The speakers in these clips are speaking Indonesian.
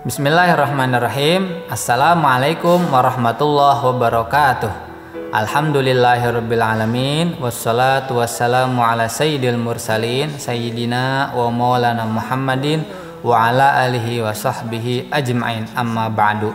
Bismillahirrahmanirrahim. Assalamualaikum warahmatullahi wabarakatuh. Alhamdulillahirabbil alamin, wassalatu wassalamu ala sayyidil mursalin sayyidina wa maulana Muhammadin wa ala alihi wa sahbihi ajmain, amma ba'du.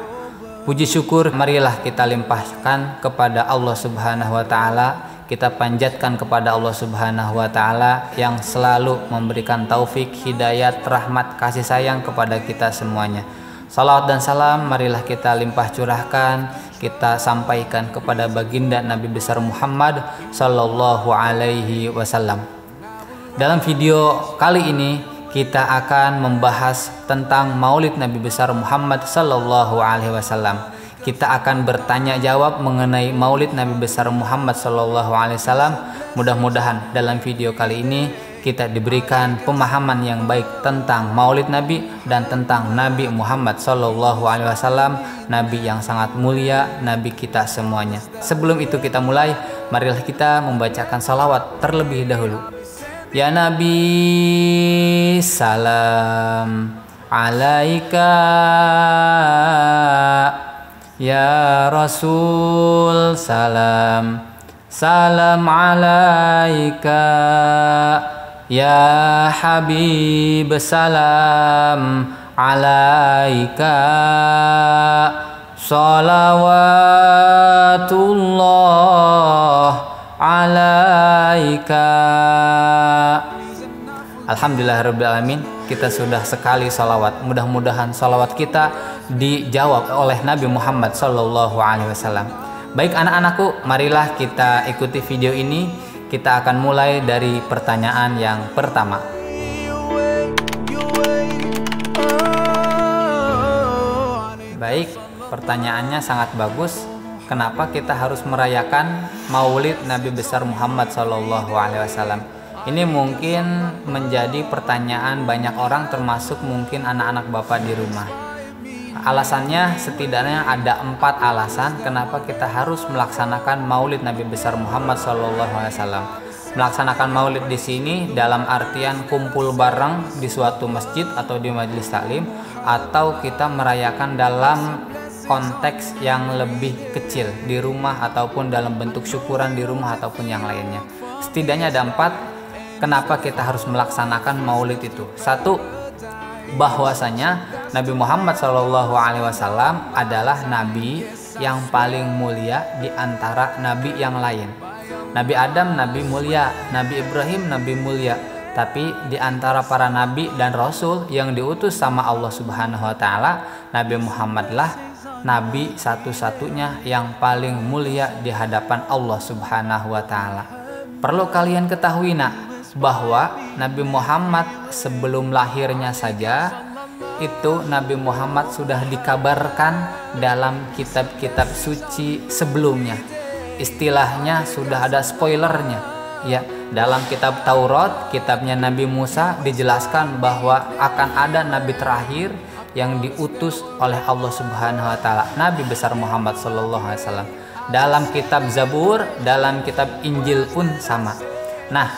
Puji syukur marilah kita limpahkan kepada Allah Subhanahu wa taala. Kita panjatkan kepada Allah Subhanahu wa taala yang selalu memberikan taufik, hidayat, rahmat, kasih sayang kepada kita semuanya. Salawat dan salam marilah kita limpah curahkan, kita sampaikan kepada baginda Nabi besar Muhammad sallallahu alaihi wasallam. Dalam video kali ini kita akan membahas tentang Maulid Nabi besar Muhammad sallallahu alaihi wasallam. Kita akan bertanya jawab mengenai Maulid Nabi besar Muhammad sallallahu alaihi wasallam. Mudah-mudahan dalam video kali ini kita diberikan pemahaman yang baik tentang Maulid Nabi dan tentang Nabi Muhammad sallallahu alaihi wasallam, Nabi yang sangat mulia, Nabi kita semuanya. Sebelum itu kita mulai, marilah kita membacakan salawat terlebih dahulu. Ya Nabi, salam alaika. Ya Rasul, salam alaika. Ya Habib, salam alaika. Salawatullah alaika. Alhamdulillahirrabbilalamin, kita sudah sekali salawat. Mudah-mudahan salawat kita dijawab oleh Nabi Muhammad sallallahu alaihi wasallam. Baik anak-anakku, marilah kita ikuti video ini. Kita akan mulai dari pertanyaan yang pertama. Baik, pertanyaannya sangat bagus. Kenapa kita harus merayakan Maulid Nabi besar Muhammad sallallahu alaihi wasallam? Ini mungkin menjadi pertanyaan banyak orang, termasuk mungkin anak-anak bapak di rumah. Alasannya setidaknya ada 4 alasan kenapa kita harus melaksanakan Maulid Nabi besar Muhammad SAW. Melaksanakan Maulid di sini dalam artian kumpul bareng di suatu masjid atau di majelis taklim, atau kita merayakan dalam konteks yang lebih kecil di rumah ataupun dalam bentuk syukuran di rumah ataupun yang lainnya. Setidaknya ada 4 kenapa kita harus melaksanakan Maulid itu. 1, bahwasanya Nabi Muhammad SAW adalah Nabi yang paling mulia di antara Nabi yang lain. Nabi Adam Nabi mulia, Nabi Ibrahim Nabi mulia, tapi di antara para Nabi dan Rasul yang diutus sama Allah Subhanahu wa taala, Nabi Muhammadlah Nabi satu-satunya yang paling mulia di hadapan Allah Subhanahu wa taala. Perlu kalian ketahui bahwa Nabi Muhammad sebelum lahirnya saja itu Nabi Muhammad sudah dikabarkan dalam kitab-kitab suci sebelumnya. Istilahnya sudah ada spoilernya. Ya, dalam kitab Taurat, kitabnya Nabi Musa, dijelaskan bahwa akan ada nabi terakhir yang diutus oleh Allah Subhanahu wa taala, Nabi besar Muhammad sallallahu alaihi wasallam. Dalam kitab Zabur, dalam kitab Injil pun sama. Nah,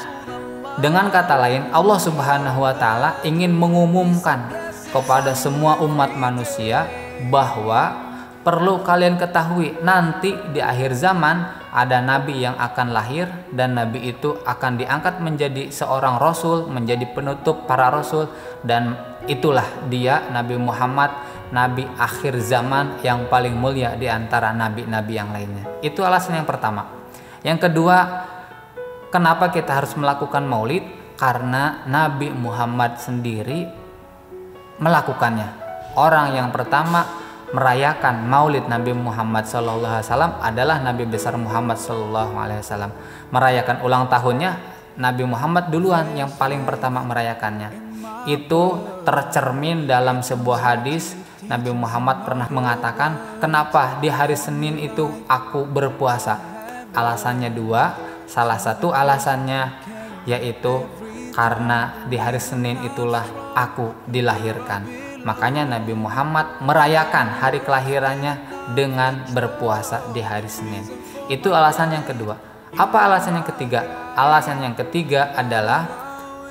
dengan kata lain, Allah Subhanahu wa taala ingin mengumumkan kepada semua umat manusia bahwa perlu kalian ketahui, nanti di akhir zaman ada nabi yang akan lahir, dan nabi itu akan diangkat menjadi seorang rasul, menjadi penutup para rasul, dan itulah dia Nabi Muhammad, nabi akhir zaman yang paling mulia di antara nabi-nabi yang lainnya. Itu alasan yang pertama. Yang kedua, kenapa kita harus melakukan Maulid? Karena Nabi Muhammad sendiri melakukannya. Orang yang pertama merayakan Maulid Nabi Muhammad SAW adalah Nabi besar Muhammad SAW. Merayakan ulang tahunnya, Nabi Muhammad duluan yang paling pertama merayakannya. Itu tercermin dalam sebuah hadis. Nabi Muhammad pernah mengatakan, kenapa di hari Senin itu aku berpuasa? Alasannya 2. Salah satu alasannya yaitu karena di hari Senin itulah aku dilahirkan. Makanya Nabi Muhammad merayakan hari kelahirannya dengan berpuasa di hari Senin. Itu alasan yang kedua. Apa alasan yang ketiga? Alasan yang ketiga adalah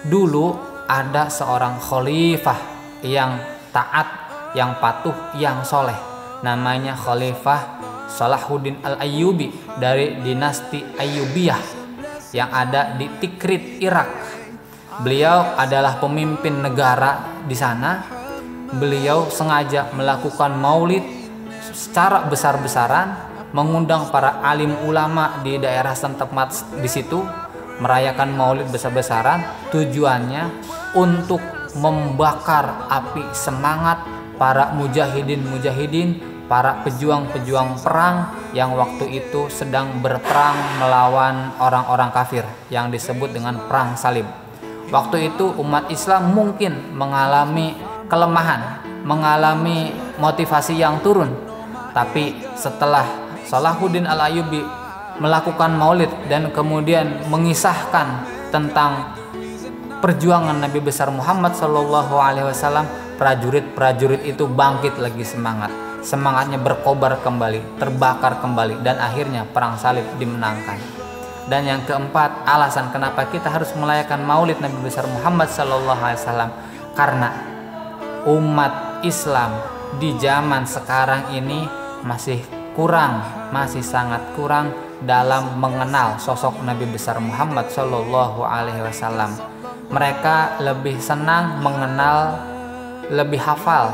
dulu ada seorang khalifah yang taat, yang patuh, yang soleh. Namanya Khalifah Salahuddin Al-Ayyubi dari dinasti Ayyubiyah yang ada di Tikrit, Irak. Beliau adalah pemimpin negara di sana. Beliau sengaja melakukan maulid secara besar-besaran, mengundang para alim ulama di daerah setempat di situ, merayakan maulid besar-besaran. Tujuannya untuk membakar api semangat para mujahidin, para pejuang-pejuang perang yang waktu itu sedang berperang melawan orang-orang kafir yang disebut dengan perang salib. Waktu itu umat Islam mungkin mengalami kelemahan, mengalami motivasi yang turun. Tapi setelah Salahuddin Al-Ayyubi melakukan maulid dan kemudian mengisahkan tentang perjuangan Nabi besar Muhammad SAW, prajurit-prajurit itu bangkit lagi semangatnya berkobar kembali, terbakar kembali, dan akhirnya perang salib dimenangkan. Dan yang keempat, alasan kenapa kita harus merayakan maulid Nabi besar Muhammad SAW, karena umat Islam di zaman sekarang ini masih sangat kurang dalam mengenal sosok Nabi besar Muhammad SAW. Mereka lebih senang mengenal, lebih hafal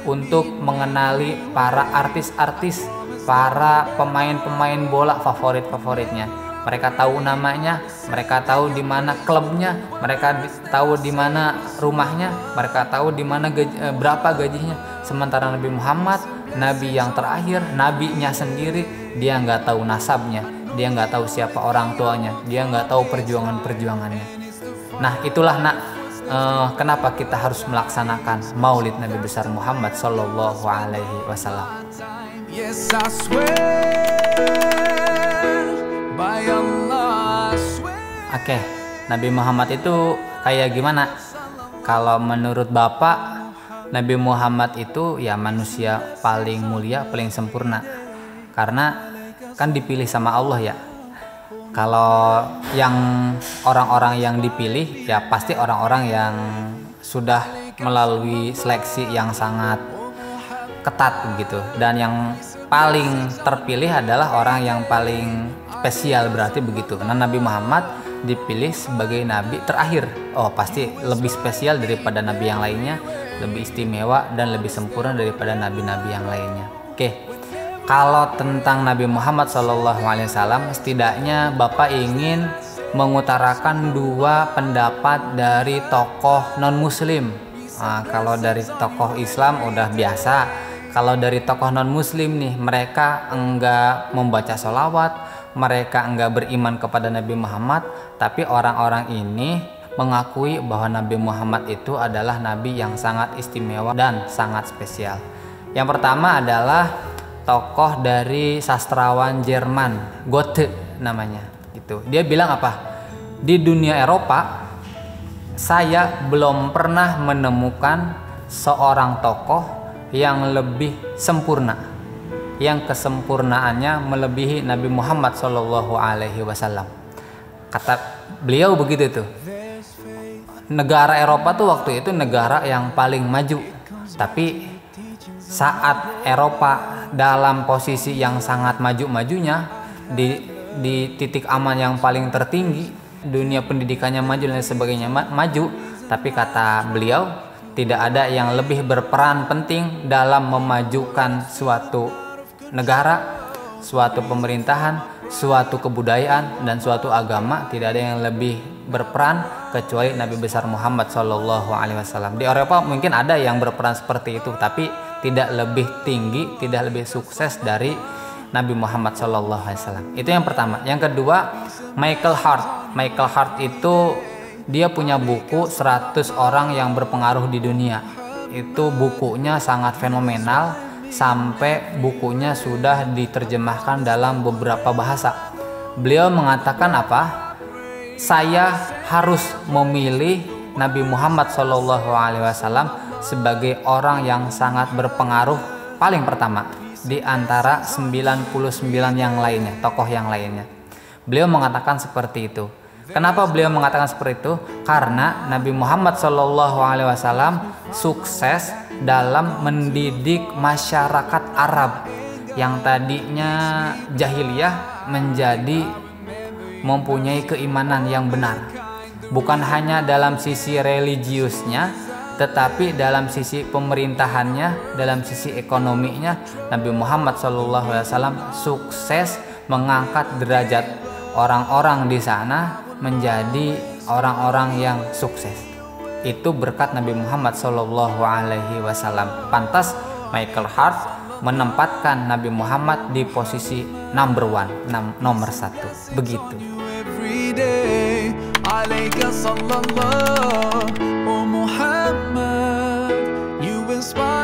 untuk mengenali para artis-artis, para pemain-pemain bola favoritnya. Mereka tahu namanya, mereka tahu di mana klubnya, mereka tahu di mana rumahnya, mereka tahu di mana berapa gajinya. Sementara Nabi Muhammad, Nabi yang terakhir, nabinya sendiri, dia nggak tahu nasabnya, dia nggak tahu siapa orang tuanya, dia nggak tahu perjuangannya. Nah, itulah kenapa kita harus melaksanakan Maulid Nabi besar Muhammad Sallallahu Alaihi Wasallam. Yes, I swear by Allah, I swear. Oke, Nabi Muhammad itu kayak gimana? Kalau menurut Bapak, Nabi Muhammad itu ya manusia paling mulia, paling sempurna. Karena kan dipilih sama Allah ya. Kalau yang orang-orang yang dipilih ya pasti orang-orang yang sudah melalui seleksi yang sangat ketat begitu. Dan yang paling terpilih adalah orang yang paling spesial, berarti begitu. Nah, Nabi Muhammad dipilih sebagai nabi terakhir. Oh, pasti lebih spesial daripada nabi yang lainnya, lebih istimewa dan lebih sempurna daripada nabi-nabi yang lainnya. Oke. Kalau tentang Nabi Muhammad SAW, setidaknya Bapak ingin mengutarakan dua pendapat dari tokoh non-muslim. Nah, kalau dari tokoh Islam udah biasa. Kalau dari tokoh non-muslim nih, mereka enggak membaca sholawat, mereka enggak beriman kepada Nabi Muhammad, tapi orang-orang ini mengakui bahwa Nabi Muhammad itu adalah nabi yang sangat istimewa dan sangat spesial. Yang pertama adalah tokoh dari sastrawan Jerman, Goethe namanya. Itu. Dia bilang apa? Di dunia Eropa, saya belum pernah menemukan seorang tokoh yang lebih sempurna, yang kesempurnaannya melebihi Nabi Muhammad SAW. Kata beliau begitu tuh. Negara Eropa tuh waktu itu negara yang paling maju, tapi saat Eropa dalam posisi yang sangat maju-majunya, di titik aman yang paling tertinggi, dunia pendidikannya maju dan sebagainya maju, tapi kata beliau tidak ada yang lebih berperan penting dalam memajukan suatu negara, suatu pemerintahan, suatu kebudayaan dan suatu agama. Tidak ada yang lebih berperan kecuali Nabi besar Muhammad SAW. Di Eropa mungkin ada yang berperan seperti itu, tapi tidak lebih tinggi, tidak lebih sukses dari Nabi Muhammad SAW. Itu yang pertama. Yang kedua, Michael Hart. Michael Hart itu dia punya buku 100 orang yang berpengaruh di dunia. Itu bukunya sangat fenomenal, sampai bukunya sudah diterjemahkan dalam beberapa bahasa. Beliau mengatakan apa? Saya harus memilih Nabi Muhammad SAW sebagai orang yang sangat berpengaruh paling pertama di antara 99 yang lainnya, tokoh yang lainnya. Beliau mengatakan seperti itu. Kenapa beliau mengatakan seperti itu? Karena Nabi Muhammad SAW sukses dalam mendidik masyarakat Arab yang tadinya jahiliyah menjadi mempunyai keimanan yang benar. Bukan hanya dalam sisi religiusnya, tetapi dalam sisi pemerintahannya, dalam sisi ekonominya, Nabi Muhammad SAW sukses mengangkat derajat orang-orang di sana menjadi orang-orang yang sukses. Itu berkat Nabi Muhammad SAW. Pantas Michael Hart menempatkan Nabi Muhammad di posisi number one, nomor 1. Begitu. Alaika sallallahu Muhammad, you inspire